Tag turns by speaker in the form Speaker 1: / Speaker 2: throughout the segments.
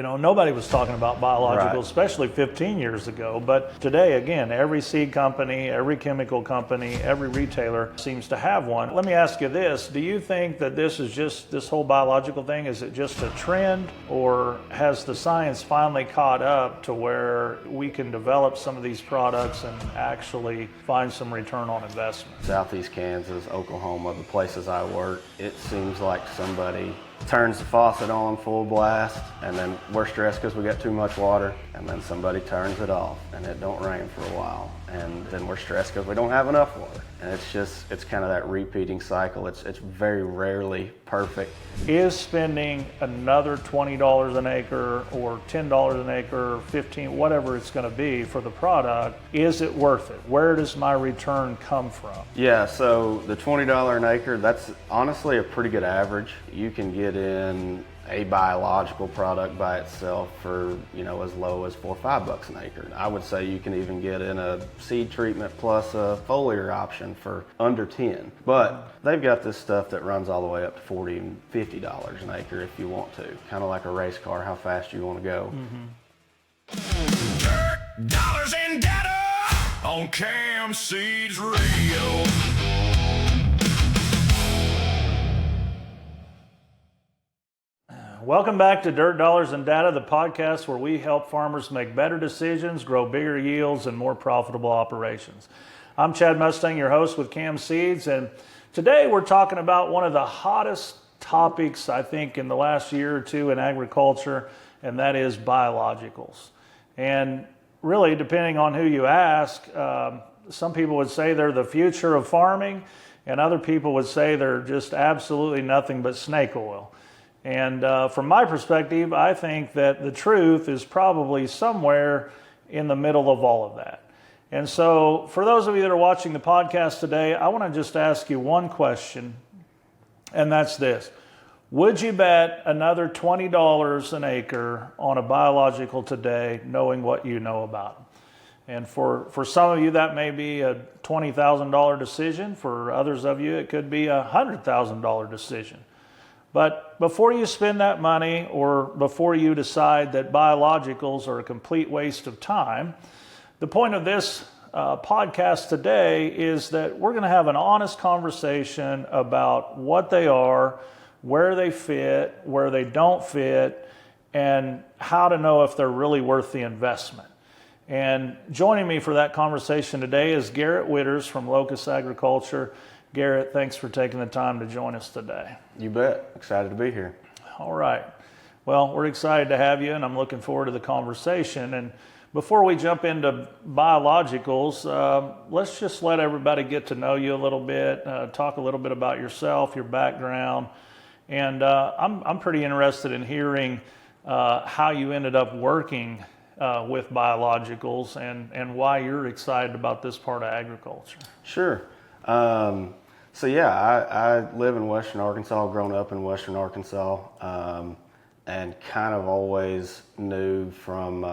Speaker 1: Nobody was talking about biologicals,
Speaker 2: Right.
Speaker 1: especially 15 years ago. But today, again, every seed company, every chemical company, every retailer seems to have one. Let me ask you this. Do you think that this whole biological thing, is it just a trend, or has the science finally caught up to where we can develop some of these products and actually find some return on investment?
Speaker 2: Southeast Kansas, Oklahoma, the places I work, it seems like somebody turns the faucet on full blast, and then we're stressed because we got too much water, and then somebody turns it off and it don't rain for a while, and then we're stressed because we don't have enough water. And it's kind of that repeating cycle. It's very rarely perfect.
Speaker 1: Is spending another $20 an acre or $10 an acre, 15, whatever it's going to be for the product, is it worth it? Where does my return come from?
Speaker 2: Yeah, so the $20 an acre, that's honestly a pretty good average. You can get in a biological product by itself for, as low as $4 or $5 an acre. I would say you can even get in a seed treatment plus a foliar option for under 10. But they've got this stuff that runs all the way up to $40 and $50 an acre if you want to. Kind of like a race car, how fast you want to go.
Speaker 3: Dirt, dollars, and data on Cam Seeds Radio.
Speaker 1: Welcome back to Dirt, Dollars, and Data, the podcast where we help farmers make better decisions, grow bigger yields, and more profitable operations. I'm Chad Mustain, your host with Cam Seeds, and today we're talking about one of the hottest topics, I think, in the last year or two in agriculture, and that is biologicals. And really, depending on who you ask, some people would say they're the future of farming, and other people would say they're just absolutely nothing but snake oil. And from my perspective, I think that the truth is probably somewhere in the middle of all of that. And so for those of you that are watching the podcast today, I want to just ask you one question, and that's this. Would you bet another $20 an acre on a biological today, knowing what you know about them? And for some of you, that may be a $20,000 decision. For others of you, it could be a $100,000 decision. But before you spend that money, or before you decide that biologicals are a complete waste of time, the point of this podcast today is that we're going to have an honest conversation about what they are, where they fit, where they don't fit, and how to know if they're really worth the investment. And joining me for that conversation today is Garrett Widders from Locus Agriculture. Garrett, thanks for taking the time to join us today.
Speaker 2: You bet. Excited to be here.
Speaker 1: All right. Well, we're excited to have you, and I'm looking forward to the conversation. And before we jump into biologicals, let's just let everybody get to know you a little bit, talk a little bit about yourself, your background. And I'm pretty interested in hearing how you ended up working with biologicals and why you're excited about this part of agriculture.
Speaker 2: Sure. So yeah, I live in Western Arkansas, grown up in Western Arkansas, and kind of always knew from,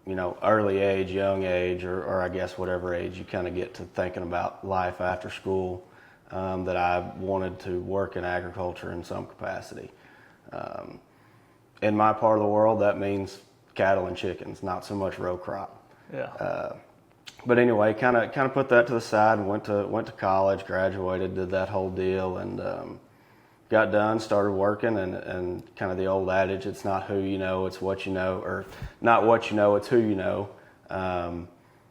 Speaker 2: early age, young age, or I guess whatever age you kind of get to thinking about life after school, that I wanted to work in agriculture in some capacity. In my part of the world, that means cattle and chickens, not so much row crop.
Speaker 1: Yeah.
Speaker 2: But anyway, kind of put that to the side and went to college, graduated, did that whole deal, and got done, started working, and kind of the old adage, it's not who you know, it's what you know, or not what you know, it's who you know.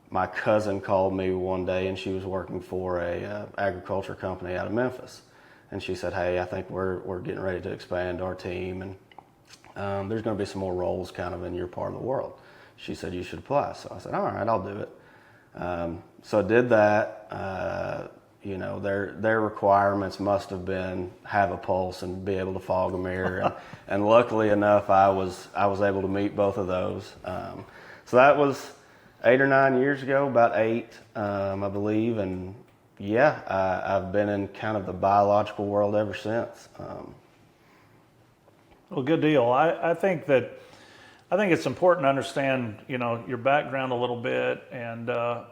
Speaker 2: My cousin called me one day, and she was working for a agriculture company out of Memphis, and she said, "Hey, I think we're getting ready to expand our team, and there's going to be some more roles kind of in your part of the world." She said, "You should apply." So I said, "All right, I'll do it." So I did that. Their requirements must have been have a pulse and be able to fog a mirror, and luckily enough, I was able to meet both of those. So that was 8 or 9 years ago, about 8, I believe, and yeah, I've been in kind of the biological world ever since.
Speaker 1: Well, good deal. I think it's important to understand, your background a little bit, and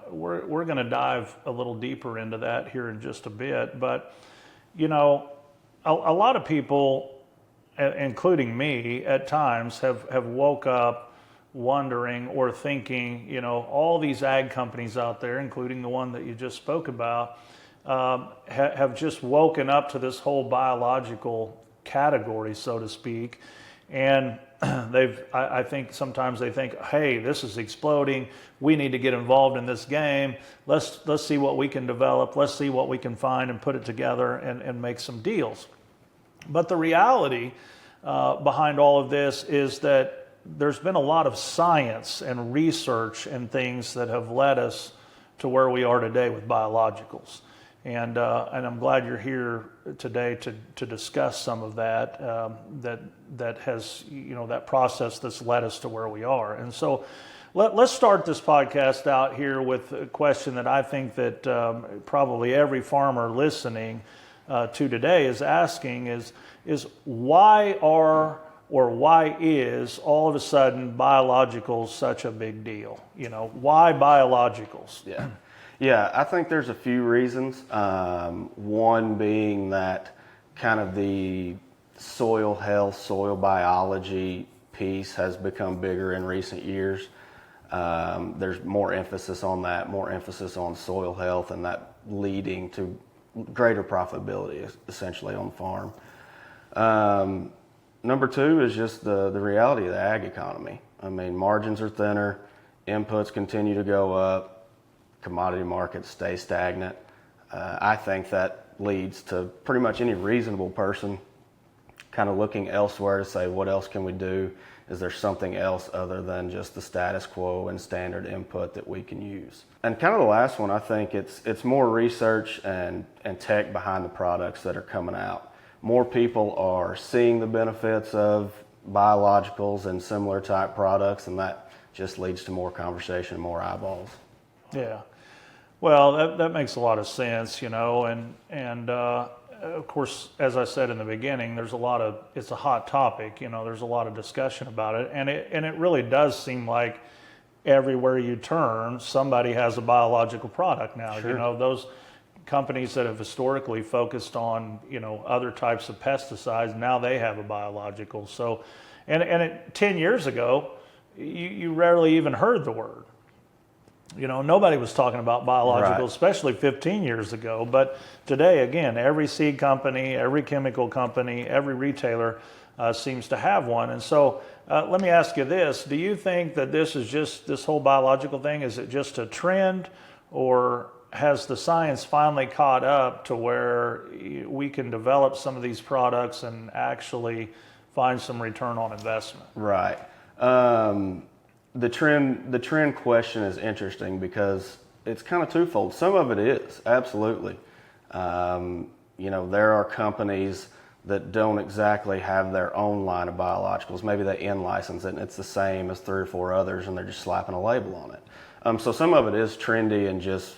Speaker 1: we're going to dive a little deeper into that here in just a bit. But, a lot of people including me at times, have woke up wondering or thinking, you know, all these ag companies out there, including the one that you just spoke about, have just woken up to this whole biological category, so to speak. And I think sometimes they think, hey, this is exploding. We need to get involved in this game. Let's see what we can develop. Let's see what we can find and put it together and make some deals. But the reality behind all of this is that there's been a lot of science and research and things that have led us to where we are today with biologicals. And I'm glad you're here today to discuss some of that, that has, you know, that process that's led us to where we are. And so let's start this podcast out here with a question that I think that probably every farmer listening to today is asking is why is all of a sudden biologicals such a big deal? You know, why biologicals?
Speaker 2: Yeah, I think there's a few reasons. One being that kind of the soil health, soil biology piece has become bigger in recent years. There's more emphasis on that, more emphasis on soil health, and that leading to greater profitability essentially on the farm. Number two is just the reality of the ag economy. I mean, margins are thinner, inputs continue to go up, commodity markets stay stagnant. I think that leads to pretty much any reasonable person kind of looking elsewhere to say, what else can we do? Is there something else other than just the status quo and standard input that we can use? And kind of the last one, I think it's more research and tech behind the products that are coming out. More people are seeing the benefits of biologicals and similar type products, and that just leads to more conversation and more eyeballs.
Speaker 1: Yeah, well, that makes a lot of sense, you know, and of course, as I said in the beginning, it's a hot topic, you know, there's a lot of discussion about it, and it really does seem like everywhere you turn, somebody has a biological product now.
Speaker 2: Sure.
Speaker 1: You know, those companies that have historically focused on, you know, other types of pesticides, now they have a biological. So, and 10 years ago, you rarely even heard the word. You know, nobody was talking about biologicals,
Speaker 2: Right.
Speaker 1: especially 15 years ago. But today, again, every seed company, every chemical company, every retailer seems to have one. And so let me ask you this. Do you think that this whole biological thing, is it just a trend, or has the science finally caught up to where we can develop some of these products and actually find some return on investment?
Speaker 2: Right. The trend question is interesting because it's kind of twofold. Some of it is, absolutely. You know, there are companies that don't exactly have their own line of biologicals. Maybe they in-license it and it's the same as 3 or 4 others and they're just slapping a label on it. So some of it is trendy and just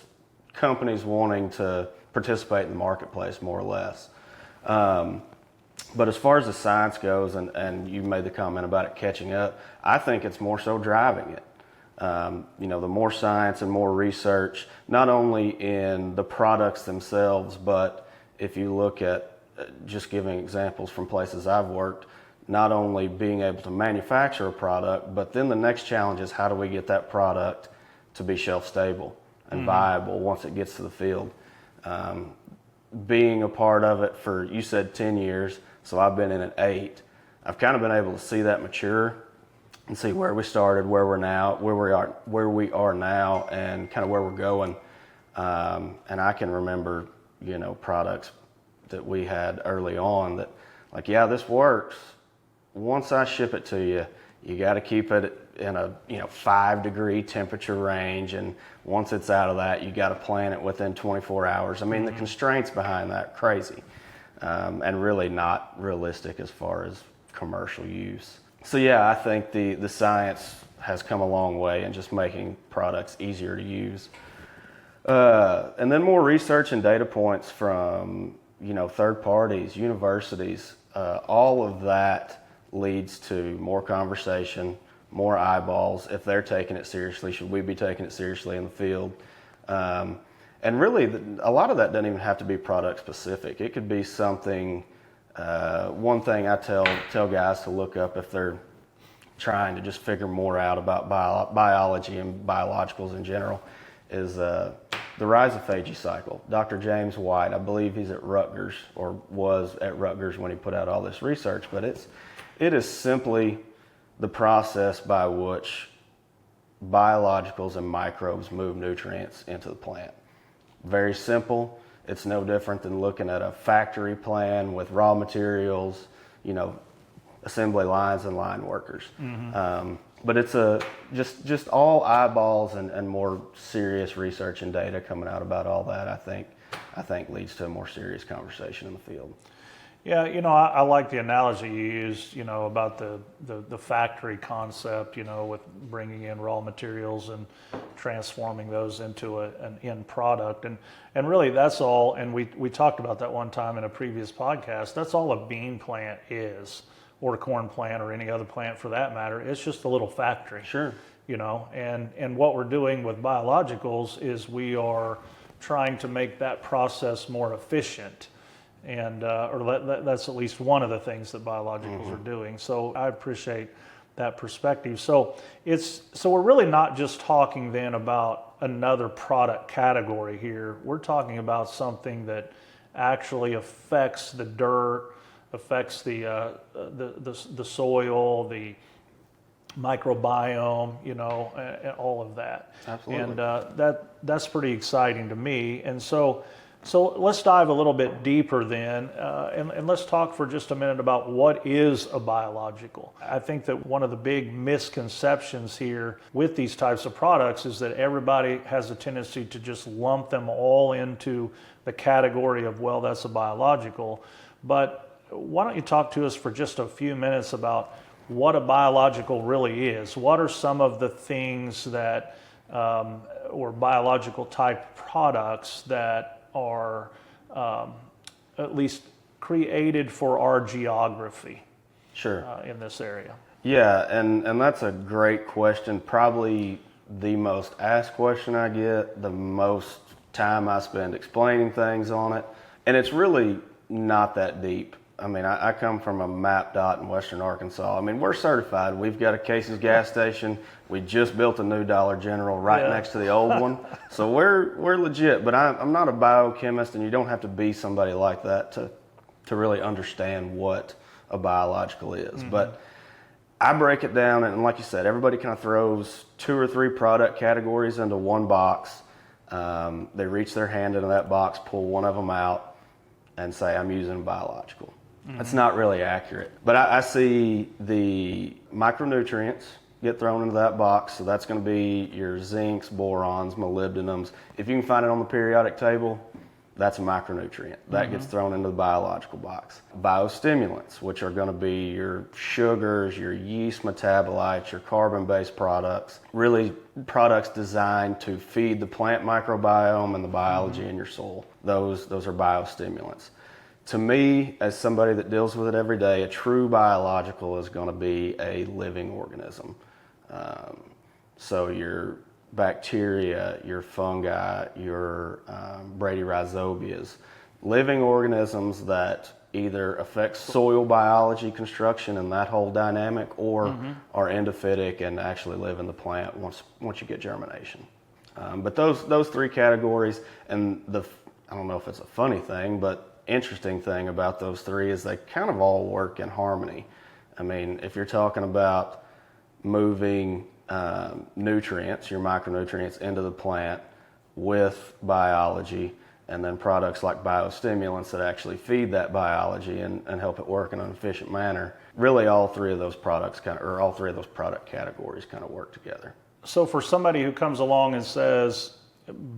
Speaker 2: companies wanting to participate in the marketplace more or less. But as far as the science goes, and you made the comment about it catching up, I think it's more so driving it. You know, the more science and more research, not only in the products themselves, but if you look at just giving examples from places I've worked, not only being able to manufacture a product, but then the next challenge is how do we get that product to be shelf stable and viable once it gets to the field. Being a part of it for, you said 10 years, so I've been in it 8. I've kind of been able to see that mature and see where we started, where we are now, and kind of where we're going. And I can remember, you know, products that we had early on that, like, yeah, this works. Once I ship it to you, you got to keep it in a 5-degree temperature range, and once it's out of that, you got to plant it within 24 hours. I mean, the constraints behind that, crazy, and really not realistic as far as commercial use. So yeah, I think the science has come a long way in just making products easier to use. And then more research and data points from, you know, third parties, universities, all of that leads to more conversation, more eyeballs. If they're taking it seriously, should we be taking it seriously in the field? And really, a lot of that doesn't even have to be product specific. It could be something One thing I tell guys to look up if they're trying to just figure more out about biology and biologicals in general is the rhizophagy cycle. Dr. James White, I believe he's at Rutgers, or was at Rutgers when he put out all this research, but it is simply the process by which biologicals and microbes move nutrients into the plant. Very simple. It's no different than looking at a factory plan with raw materials, assembly lines and line workers. But it's just all eyeballs and more serious research and data coming out about all that. I think leads to a more serious conversation in the field.
Speaker 1: Yeah, I like the analogy you used, about the factory concept, with bringing in raw materials and transforming those into an end product. And really that's all, and we talked about that one time in a previous podcast, that's all a bean plant is, or a corn plant, or any other plant for that matter. It's just a little factory.
Speaker 2: Sure.
Speaker 1: And what we're doing with biologicals is we are trying to make that process more efficient. And that's at least one of the things that biologicals are doing. So I appreciate that perspective. So we're really not just talking then about another product category here. We're talking about something that actually affects the dirt, affects the soil, the microbiome, and all of that.
Speaker 2: Absolutely.
Speaker 1: And that's pretty exciting to me. And so let's dive a little bit deeper then, and let's talk for just a minute about what is a biological. I think that one of the big misconceptions here with these types of products is that everybody has a tendency to just lump them all into the category of, well, that's a biological. But why don't you talk to us for just a few minutes about what a biological really is? What are some of the things that, or biological type products that are at least created for our geography?
Speaker 2: Sure.
Speaker 1: In this area.
Speaker 2: Yeah, and that's a great question. Probably the most asked question I get, the most time I spend explaining things on it. And it's really not that deep. I mean, I come from a MAP dot in western Arkansas. I mean, we're certified. We've got a Casey's gas station. We just built a new Dollar General right next to the old one. So we're legit, but I'm not a biochemist, and you don't have to be somebody like that to really understand what a biological is. But I break it down, and like you said, everybody kind of throws 2 or 3 product categories into one box. They reach their hand into that box, pull one of them out, and say, I'm using a biological. That's not really accurate. But I see the micronutrients get thrown into that box. So that's going to be your zincs, borons, molybdenums. If you can find it on the periodic table, that's a micronutrient. That gets thrown into the biological box. Biostimulants, which are going to be your sugars, your yeast metabolites, your carbon-based products, really products designed to feed the plant microbiome and the biology in your soil. Those are biostimulants. To me, as somebody that deals with it every day, a true biological is going to be a living organism. So your bacteria, your fungi, your bradyrhizobias, living organisms that either affect soil biology, construction, and that whole dynamic, or are endophytic and actually live in the plant once you get germination. But those 3 categories, and I don't know if it's a funny thing, but interesting thing about those 3 is they kind of all work in harmony. I mean, if you're talking about moving nutrients, your micronutrients into the plant with biology, and then products like biostimulants that actually feed that biology and help it work in an efficient manner, really all 3 of those products all 3 of those product categories kind of work together.
Speaker 1: So for somebody who comes along and says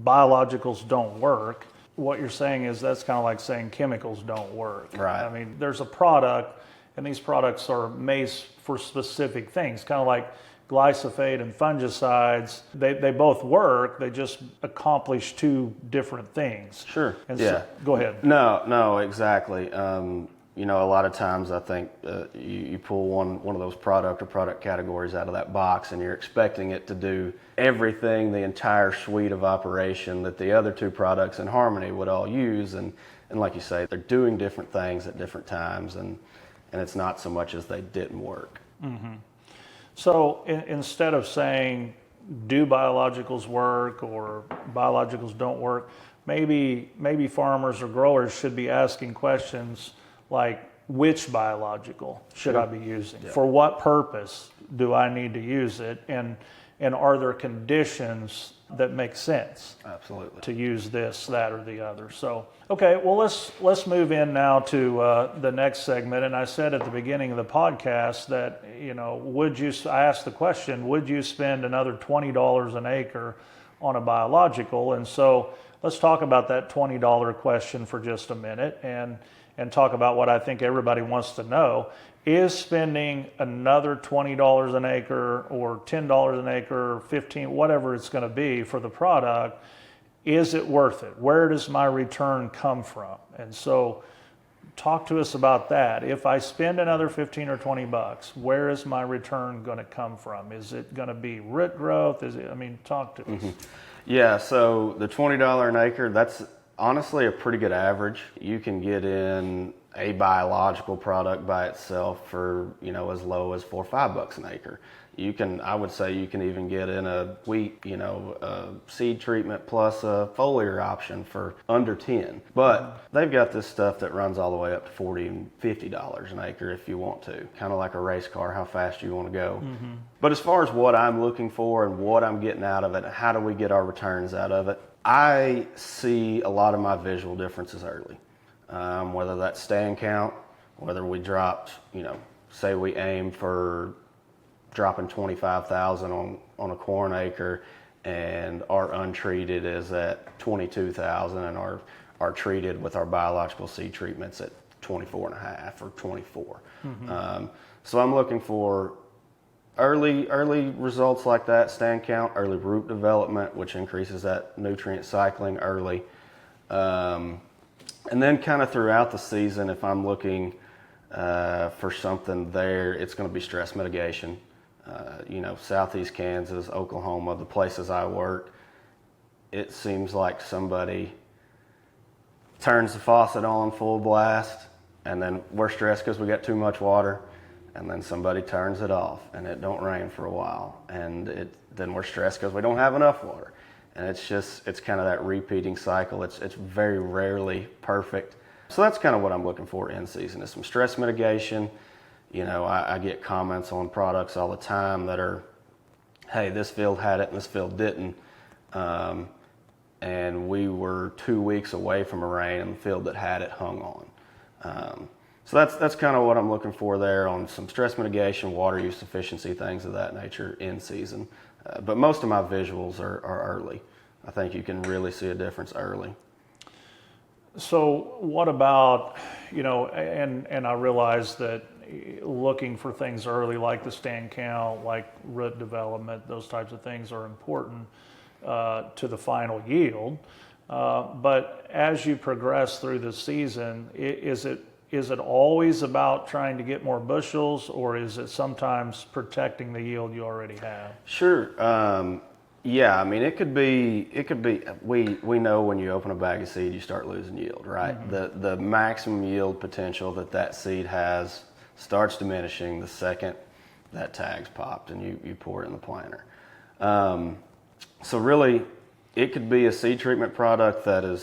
Speaker 1: biologicals don't work, what you're saying is that's kind of like saying chemicals don't work.
Speaker 2: Right.
Speaker 1: I mean, there's a product, and these products are made for specific things, kind of like glyphosate and fungicides. They both work, they just accomplish 2 different things.
Speaker 2: Sure.
Speaker 1: And
Speaker 2: yeah.
Speaker 1: So, go ahead.
Speaker 2: No, exactly. A lot of times I think you pull one of those product categories out of that box, and you're expecting it to do everything, the entire suite of operation that the other 2 products in harmony would all use, and And like you say, they're doing different things at different times, and it's not so much as they didn't work.
Speaker 1: So instead of saying, do biologicals work or biologicals don't work, maybe farmers or growers should be asking questions like, which biological should I be using?
Speaker 2: Yeah.
Speaker 1: For what purpose do I need to use it? And are there conditions that make sense
Speaker 2: Absolutely.
Speaker 1: to use this, that, or the other? So, okay, well, let's move in now to the next segment. And I said at the beginning of the podcast that, I asked the question, would you spend another $20 an acre on a biological? And so let's talk about that $20 question for just a minute and talk about what I think everybody wants to know. Is spending another $20 an acre or $10 an acre, 15, whatever it's going to be for the product, is it worth it? Where does my return come from? And so talk to us about that. If I spend another 15 or 20 bucks, where is my return going to come from? Is it going to be root growth? Talk to us.
Speaker 2: Yeah, so the $20 an acre, that's honestly a pretty good average. You can get in a biological product by itself for, as low as $4 or $5 an acre. I would say you can even get in a wheat, a seed treatment plus a foliar option for under 10. But they've got this stuff that runs all the way up to $40 and $50 an acre if you want to. Kind of like a race car, how fast you want to go. But as far as what I'm looking for and what I'm getting out of it, how do we get our returns out of it? I see a lot of my visual differences early. Whether that's stand count, whether we dropped, say we aim for dropping 25,000 on a corn acre, and our untreated is at 22,000, and our treated with our biological seed treatments at 24 and a half or 24. So I'm looking for early results like that, stand count, early root development, which increases that nutrient cycling early. And then kind of throughout the season, if I'm looking for something there, it's going to be stress mitigation. Southeast Kansas, Oklahoma, the places I work, it seems like somebody turns the faucet on full blast, and then we're stressed because we got too much water, and then somebody turns it off, and it don't rain for a while, and then we're stressed because we don't have enough water. And it's kind of that repeating cycle. It's very rarely perfect. So that's kind of what I'm looking for in season, is some stress mitigation. I get comments on products all the time that are, hey, this field had it and this field didn't. And we were 2 weeks away from a rain, and the field that had it hung on. So that's kind of what I'm looking for there, on some stress mitigation, water use efficiency, things of that nature in season. But most of my visuals are early. I think you can really see a difference early.
Speaker 1: So what about, and I realize that looking for things early, like the stand count, like root development, those types of things are important to the final yield. But as you progress through the season, is it always about trying to get more bushels, or is it sometimes protecting the yield you already have?
Speaker 2: Sure. Yeah, I mean, it could be, we know when you open a bag of seed, you start losing yield, right? The maximum yield potential that seed has starts diminishing the second that tag's popped and you pour it in the planter. So really, it could be a seed treatment product that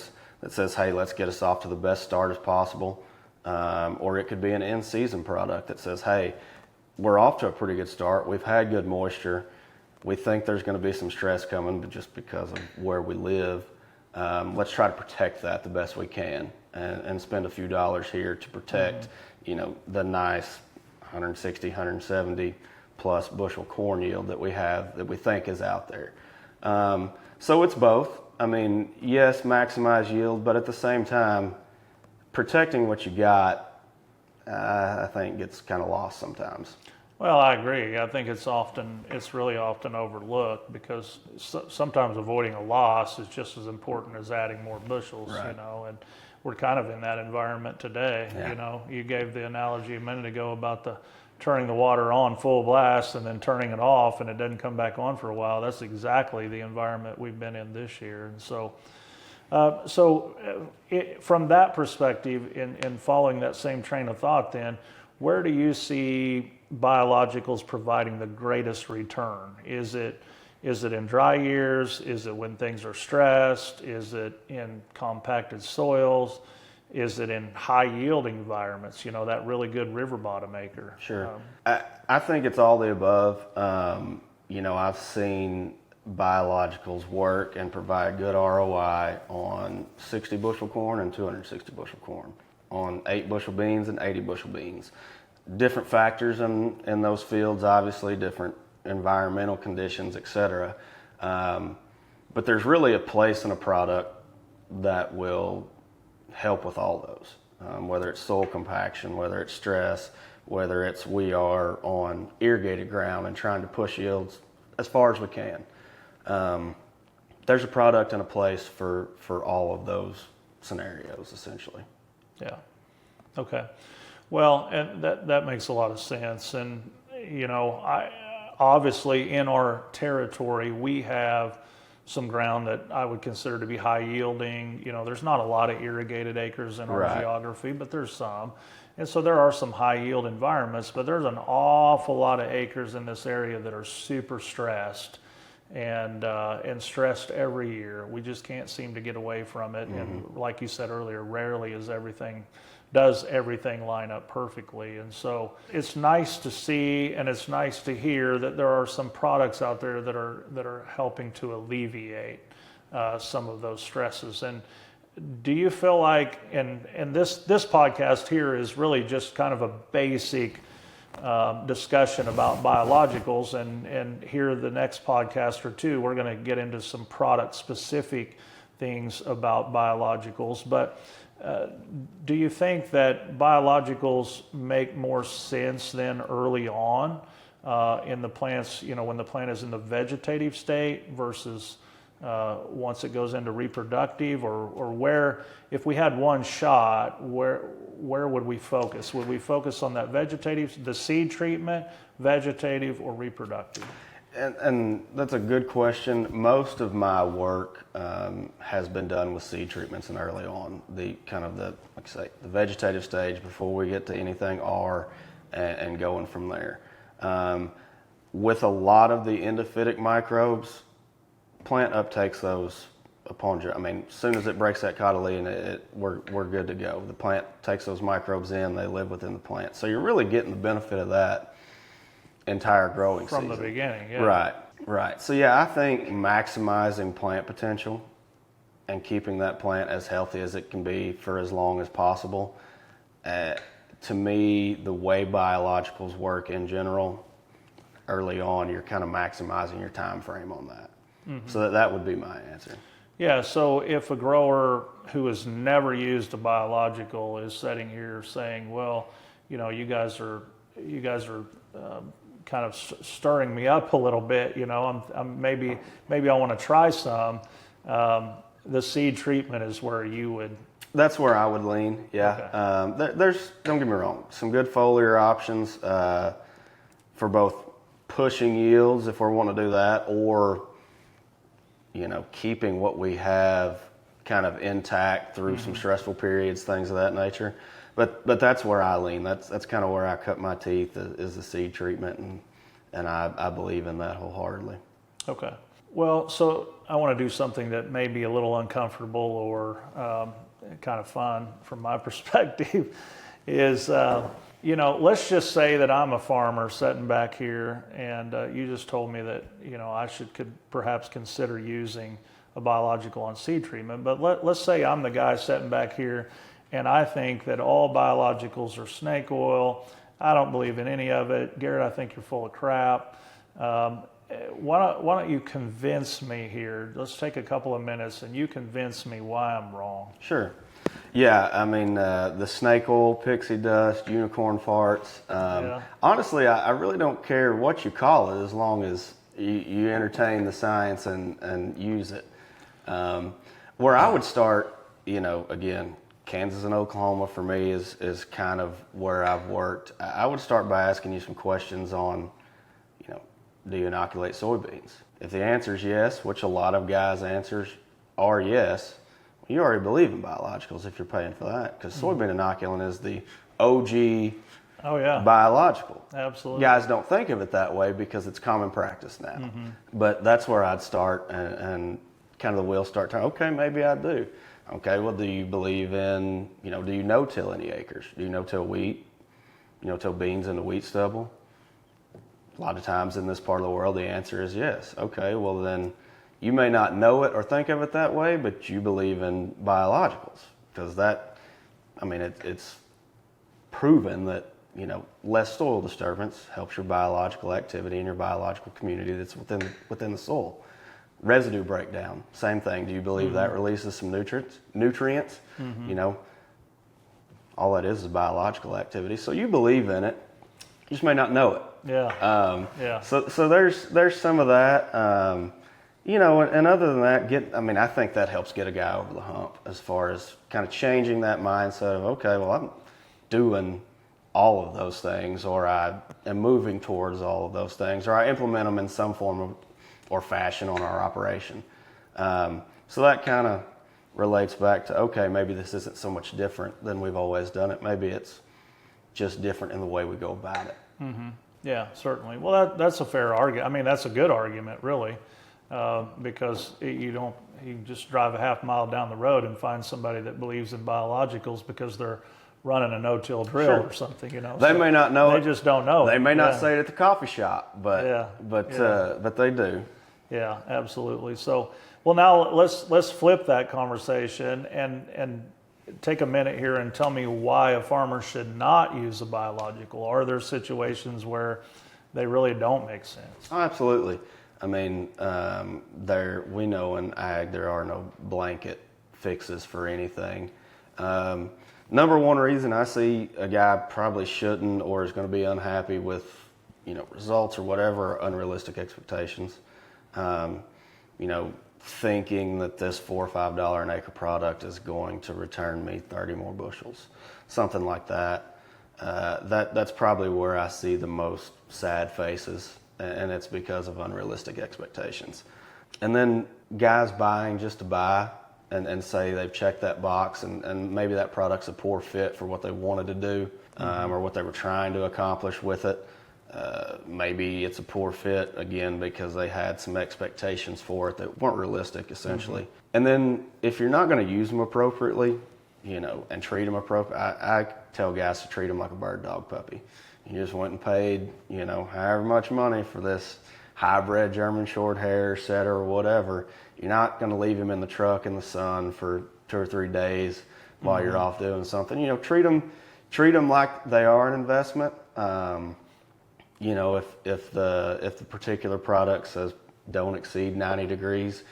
Speaker 2: says, hey, let's get us off to the best start as possible. Or it could be an in-season product that says, hey, we're off to a pretty good start. We've had good moisture. We think there's going to be some stress coming, but just because of where we live, let's try to protect that the best we can and spend a few dollars here to protect, the nice 160, 170 plus bushel corn yield that we have, that we think is out there. So it's both. I mean, yes, maximize yield, but at the same time, protecting what you got, I think gets kind of lost sometimes.
Speaker 1: Well, I agree. I think it's really often overlooked, because sometimes avoiding a loss is just as important as adding more bushels,
Speaker 2: Right.
Speaker 1: and we're kind of in that environment today.
Speaker 2: Yeah.
Speaker 1: You gave the analogy a minute ago about turning the water on full blast and then turning it off, and it doesn't come back on for a while. That's exactly the environment we've been in this year. And so From that perspective, in following that same train of thought, then, where do you see biologicals providing the greatest return? Is it in dry years? Is it when things are stressed? Is it in compacted soils? Is it in high yielding environments? That really good river bottom acre.
Speaker 2: Sure. I think it's all the above. I've seen biologicals work and provide good ROI on 60 bushel corn and 260 bushel corn, on 8 bushel beans and 80 bushel beans. Different factors in those fields, obviously, different environmental conditions, etc. But there's really a place in a product that will help with all those, whether it's soil compaction, whether it's stress, whether it's we are on irrigated ground and trying to push yields as far as we can. There's a product and a place for all of those scenarios, essentially.
Speaker 1: Yeah. Okay. Well, and that makes a lot of sense. And, obviously in our territory, we have some ground that I would consider to be high yielding. There's not a lot of irrigated acres in our geography, but there's some. And so there are some high yield environments, but there's an awful lot of acres in this area that are super stressed and stressed every year. We just can't seem to get away from it. Mm-hmm. And like you said earlier, rarely does everything line up perfectly. And so it's nice to see and it's nice to hear that there are some products out there that are helping to alleviate some of those stresses. And do you feel like, and this podcast here is really just kind of a basic discussion about biologicals, and here the next podcast or two, we're going to get into some product specific things about biologicals. But do you think that biologicals make more sense than early on in the plants, when the plant is in the vegetative state versus once it goes into reproductive, or where, if we had one shot, where would we focus? Would we focus on that vegetative, the seed treatment, vegetative, or reproductive?
Speaker 2: And that's a good question. Most of my work has been done with seed treatments and early on, the vegetative stage before we get to anything R and going from there. With a lot of the endophytic microbes, plant uptakes those upon, as soon as it breaks that cotyledon, we're good to go. The plant takes those microbes in, they live within the plant. So you're really getting the benefit of that entire growing season.
Speaker 1: From the beginning, yeah.
Speaker 2: Right. So yeah, I think maximizing plant potential and keeping that plant as healthy as it can be for as long as possible. To me, the way biologicals work in general, early on, you're kind of maximizing your time frame on that. Mm-hmm. So that would be my answer.
Speaker 1: Yeah, so if a grower who has never used a biological is sitting here saying, well, you guys are kind of stirring me up a little bit, I'm maybe I want to try some, the seed treatment is where you would.
Speaker 2: That's where I would lean, yeah. Okay. There's, don't get me wrong, some good foliar options for both pushing yields if we're wanting to do that, or keeping what we have kind of intact through some stressful periods, things of that nature. But that's where I lean. That's kind of where I cut my teeth, is the seed treatment, and I believe in that wholeheartedly. Okay.
Speaker 1: Well, so I want to do something that may be a little uncomfortable or kind of fun from my perspective. Is let's just say that I'm a farmer sitting back here, and you just told me that I could perhaps consider using a biological on seed treatment. But let's say I'm the guy sitting back here, and I think that all biologicals are snake oil. I don't believe in any of it. Garrett, I think you're full of crap. Why don't you convince me here? Let's take a couple of minutes, and you convince me why I'm wrong.
Speaker 2: Sure. Yeah, the snake oil, pixie dust, unicorn farts. Honestly, I really don't care what you call it, as long as you entertain the science and use it. Where I would start, again, Kansas and Oklahoma for me is kind of where I've worked. I would start by asking you some questions on, do you inoculate soybeans? If the answer is yes, which a lot of guys' answers are yes, you already believe in biologicals if you're paying for that, because soybean inoculant is the OG
Speaker 1: Oh yeah,
Speaker 2: biological.
Speaker 1: absolutely.
Speaker 2: Guys don't think of it that way because it's common practice now. But that's where I'd start, and kind of the wheels start turning. Okay, maybe I do. Okay, well, do you believe in, do you no-till any acres? Do you no-till wheat? No-till beans in the wheat stubble? A lot of times in this part of the world, the answer is yes. Okay, well then, you may not know it or think of it that way, but you believe in biologicals, because it's proven that less soil disturbance helps your biological activity and your biological community that's within the soil. Residue breakdown, same thing. Do you believe that releases some nutrients? All that is biological activity. So you believe in it, you just may not know it.
Speaker 1: Yeah. Yeah.
Speaker 2: So there's some of that. And other than that, I think that helps get a guy over the hump as far as kind of changing that mindset of, okay, well, I'm doing all of those things, or I am moving towards all of those things, or I implement them in some form or fashion on our operation. So that kind of relates back to, okay, maybe this isn't so much different than we've always done it. Maybe it's just different in the way we go about it.
Speaker 1: Mm-hmm. Yeah, certainly. Well, that's a fair argument. I mean, that's a good argument, really, because you just drive a half mile down the road and find somebody that believes in biologicals because they're running a no-till drill or something.
Speaker 2: They may not know.
Speaker 1: They just don't know.
Speaker 2: They may not say it at the coffee shop, but they do.
Speaker 1: Yeah, absolutely. So, well, now let's flip that conversation and take a minute here and tell me why a farmer should not use a biological. Are there situations where they really don't make sense?
Speaker 2: Oh, absolutely. I mean, we know in ag there are no blanket fixes for anything. Number one reason I see a guy probably shouldn't or is going to be unhappy with, results or whatever, are unrealistic expectations. Thinking that this $4 or $5 an acre product is going to return me 30 more bushels, something like that. That's probably where I see the most sad faces, and it's because of unrealistic expectations. And then guys buying just to buy and say they've checked that box, and maybe that product's a poor fit for what they wanted to do, or what they were trying to accomplish with it. Maybe it's a poor fit, again, because they had some expectations for it that weren't realistic, essentially. And then if you're not going to use them appropriately, and treat them appropriately, I tell guys to treat them like a bird dog puppy. You just went and paid, however much money for this hybrid German short hair setter or whatever. You're not going to leave him in the truck in the sun for 2 or 3 days while you're off doing something. Treat them like they are an investment. If the particular product says don't exceed 90 degrees,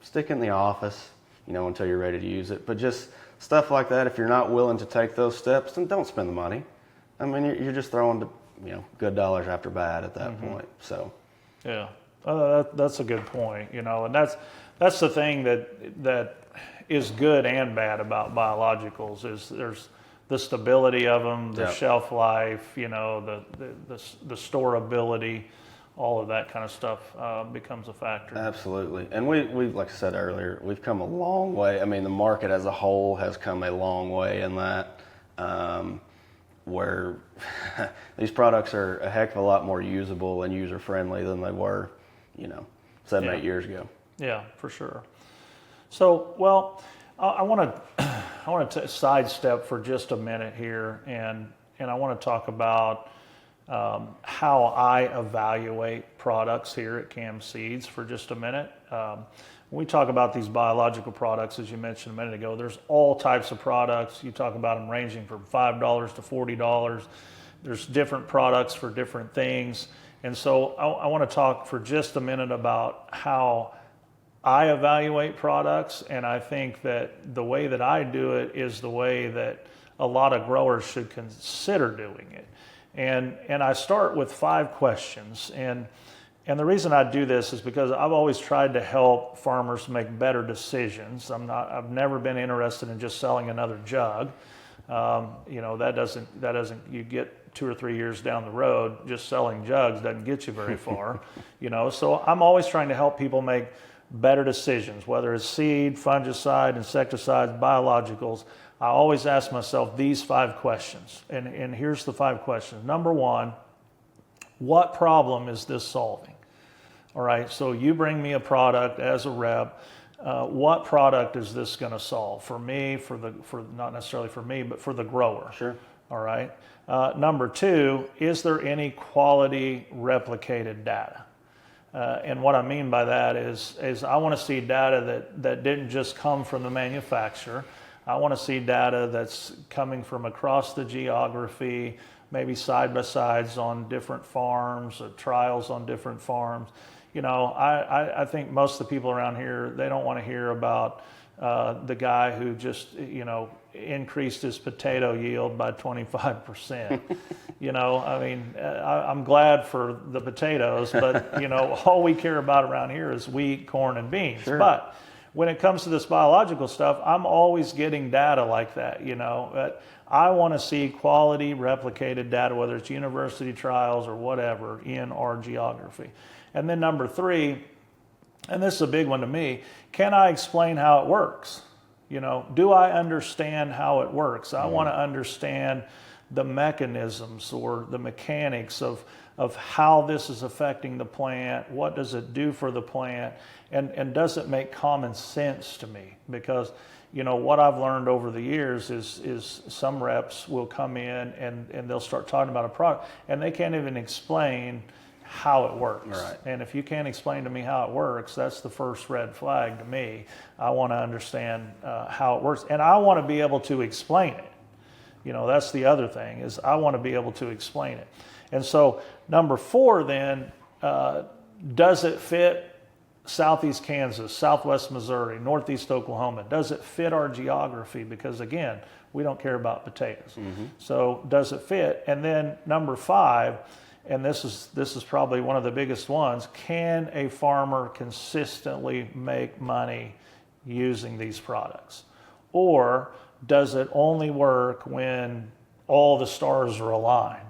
Speaker 2: stick in the office, until you're ready to use it. But just stuff like that, if you're not willing to take those steps, then don't spend the money. I mean, you're just throwing, good dollars after bad at that point. So,
Speaker 1: yeah, that's a good point. And that's the thing that is good and bad about biologicals is there's the stability of them, the shelf life, the storability, all of that kind of stuff becomes a factor.
Speaker 2: Absolutely. And we've, like I said earlier, we've come a long way. I mean, the market as a whole has come a long way in that, where these products are a heck of a lot more usable and user-friendly than they were, 7, 8 years ago.
Speaker 1: Yeah, for sure. So, well, I want to sidestep for just a minute here, and I want to talk about how I evaluate products here at Cam Seeds for just a minute. When we talk about these biological products, as you mentioned a minute ago, there's all types of products. You talk about them ranging from $5 to $40. There's different products for different things. And so I want to talk for just a minute about how I evaluate products, and I think that the way that I do it is the way that a lot of growers should consider doing it. And I start with 5 questions. And the reason I do this is because I've always tried to help farmers make better decisions. I've never been interested in just selling another jug. That doesn't you get 2 or 3 years down the road, just selling jugs doesn't get you very far. So I'm always trying to help people make better decisions, whether it's seed, fungicide, insecticides, biologicals, I always ask myself these 5 questions. And here's the 5 questions. Number 1, what problem is this solving? All right, so you bring me a product as a rep. What product is this going to solve for me, for not necessarily for me, but for the grower?
Speaker 2: Sure.
Speaker 1: All right. Number 2, is there any quality replicated data? And what I mean by that is I want to see data that didn't just come from the manufacturer. I want to see data that's coming from across the geography, maybe side-by-sides on different farms or trials on different farms. You know, I think most of the people around here, they don't want to hear about the guy who just, you know, increased his potato yield by 25%. You know, I mean, I'm glad for the potatoes, but, you know, all we care about around here is wheat, corn, and beans.
Speaker 2: Sure.
Speaker 1: But when it comes to this biological stuff, I'm always getting data like that, you know. But I want to see quality replicated data, whether it's university trials or whatever, in our geography. And then number 3, and this is a big one to me, can I explain how it works? You know, do I understand how it works? I want to understand the mechanisms or the mechanics of how this is affecting the plant. What does it do for the plant? And does it make common sense to me? Because, you know, what I've learned over the years is some reps will come in and they'll start talking about a product and they can't even explain how it works.
Speaker 2: Right.
Speaker 1: And if you can't explain to me how it works, that's the first red flag to me. I want to understand how it works, and I want to be able to explain it. You know, that's the other thing, is I want to be able to explain it. And so number 4 then, does it fit Southeast Kansas, Southwest Missouri, Northeast Oklahoma? Does it fit our geography? Because again, we don't care about potatoes. Mm-hmm. So does it fit? And then number 5, and this is probably one of the biggest ones, can a farmer consistently make money using these products? Or does it only work when all the stars are aligned?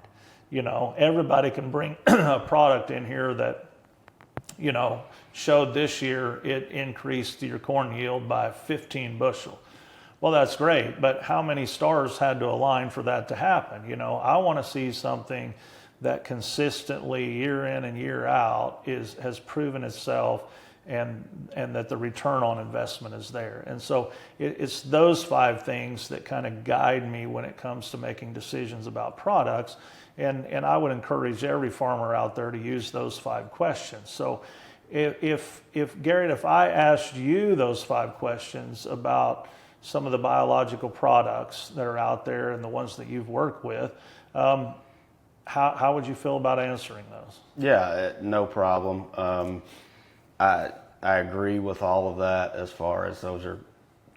Speaker 1: You know, everybody can bring a product in here that, you know, showed this year it increased your corn yield by 15 bushel. Well, that's great, but how many stars had to align for that to happen? You know, I want to see something that consistently year in and year out has proven itself and that the return on investment is there. And so it's those 5 things that kind of guide me when it comes to making decisions about products. And I would encourage every farmer out there to use those 5 questions. So if Garrett, if I asked you those 5 questions about some of the biological products that are out there and the ones that you've worked with, how would you feel about answering those?
Speaker 2: Yeah, no problem. I agree with all of that, as far as those are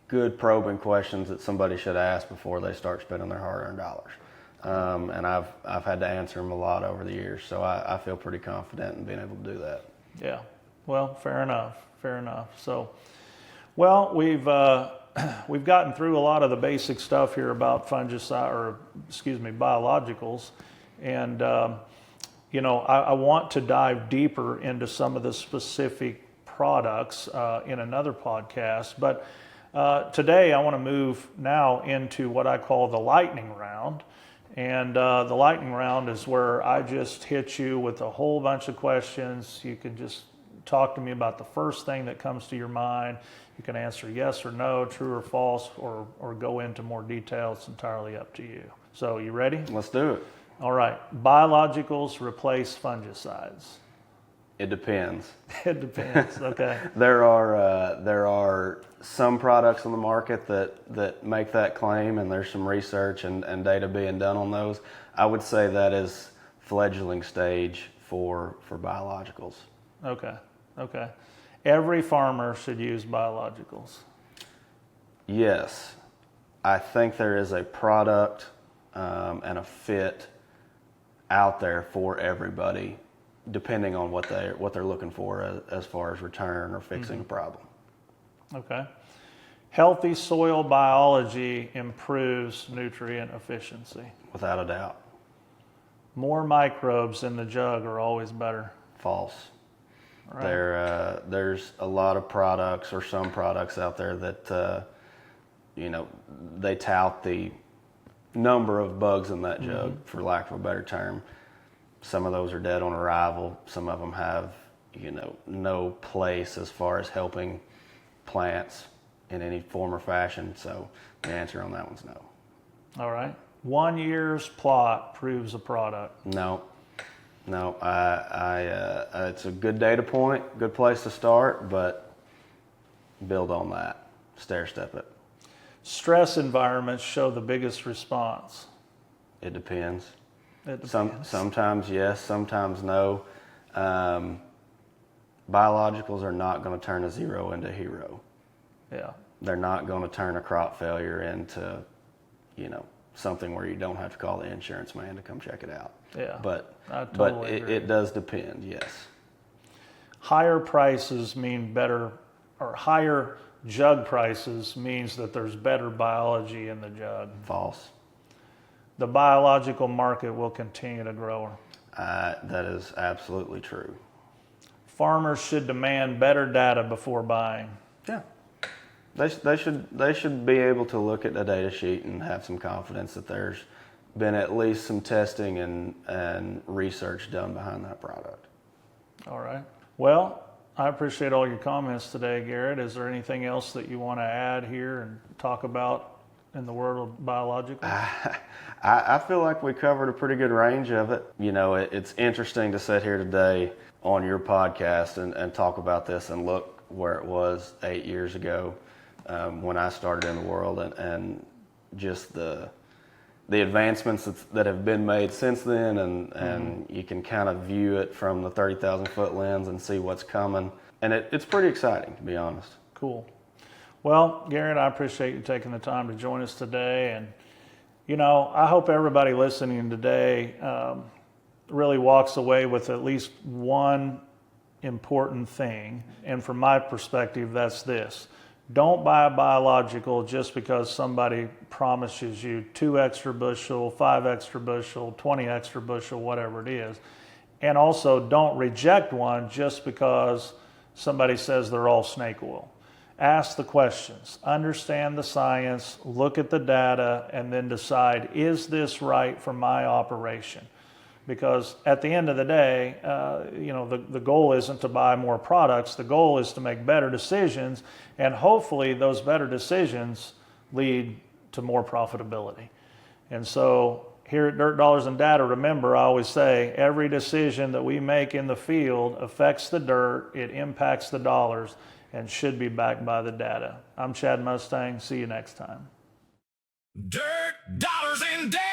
Speaker 2: good probing questions that somebody should ask before they start spending their hard-earned dollars. And I've had to answer them a lot over the years, so I feel pretty confident in being able to do that.
Speaker 1: Yeah, well, fair enough. So, well, we've gotten through a lot of the basic stuff here about biologicals. And, you know, I want to dive deeper into some of the specific products in another podcast. But today I want to move now into what I call the lightning round. And the lightning round is where I just hit you with a whole bunch of questions. You can just talk to me about the first thing that comes to your mind. You can answer yes or no, true or false, or go into more detail. It's entirely up to you. So you ready?
Speaker 2: Let's do it.
Speaker 1: All right. Biologicals replace fungicides.
Speaker 2: It depends.
Speaker 1: It depends. Okay.
Speaker 2: There are some products on the market that make that claim, and there's some research and data being done on those. I would say that is fledgling stage for biologicals.
Speaker 1: Okay. Every farmer should use biologicals.
Speaker 2: Yes. I think there is a product and a fit out there for everybody, depending on what they're looking for as far as return or fixing a problem.
Speaker 1: Okay. Healthy soil biology improves nutrient efficiency.
Speaker 2: Without a doubt.
Speaker 1: More microbes in the jug are always better.
Speaker 2: False. Right. There's a lot of products, or some products out there that, they tout the number of bugs in that jug, for lack of a better term. Some of those are dead on arrival. Some of them have, no place as far as helping plants in any form or fashion. So the answer on that one's no.
Speaker 1: All right. 1 year's plot proves a product.
Speaker 2: No. It's a good data point, good place to start, but build on that. Stair step it.
Speaker 1: Stress environments show the biggest response.
Speaker 2: It depends.
Speaker 1: It depends.
Speaker 2: Sometimes yes, sometimes no. Biologicals are not going to turn a zero into a hero.
Speaker 1: Yeah.
Speaker 2: They're not going to turn a crop failure into, something where you don't have to call the insurance man to come check it out.
Speaker 1: Yeah.
Speaker 2: But
Speaker 1: I totally agree.
Speaker 2: it does depend, yes.
Speaker 1: Higher prices mean better, or higher jug prices means that there's better biology in the jug.
Speaker 2: False.
Speaker 1: The biological market will continue to grow.
Speaker 2: That is absolutely true.
Speaker 1: Farmers should demand better data before buying.
Speaker 2: Yeah. They should be able to look at the data sheet and have some confidence that there's been at least some testing and research done behind that product.
Speaker 1: All right. Well, I appreciate all your comments today, Garrett. Is there anything else that you want to add here and talk about in the world of biologicals?
Speaker 2: I feel like we covered a pretty good range of it. It's interesting to sit here today on your podcast and talk about this and look where it was 8 years ago when I started in the world, and just the advancements that have been made since then, and you can kind of view it from the 30,000 foot lens and see what's coming. And it's pretty exciting, to be honest.
Speaker 1: Cool. Well, Garrett, I appreciate you taking the time to join us today. And, I hope everybody listening today really walks away with at least one important thing. And from my perspective, that's this. Don't buy a biological just because somebody promises you 2 extra bushel, 5 extra bushel, 20 extra bushel, whatever it is. And also don't reject one just because somebody says they're all snake oil. Ask the questions, understand the science, look at the data, and then decide, is this right for my operation? Because at the end of the day, the goal isn't to buy more products. The goal is to make better decisions, and hopefully those better decisions lead to more profitability. And so here at Dirt Dollars and Data, remember, I always say, every decision that we make in the field affects the dirt, it impacts the dollars, and should be backed by the data. I'm Chad Mustain. See you next time.
Speaker 3: Dirt, dollars, and data.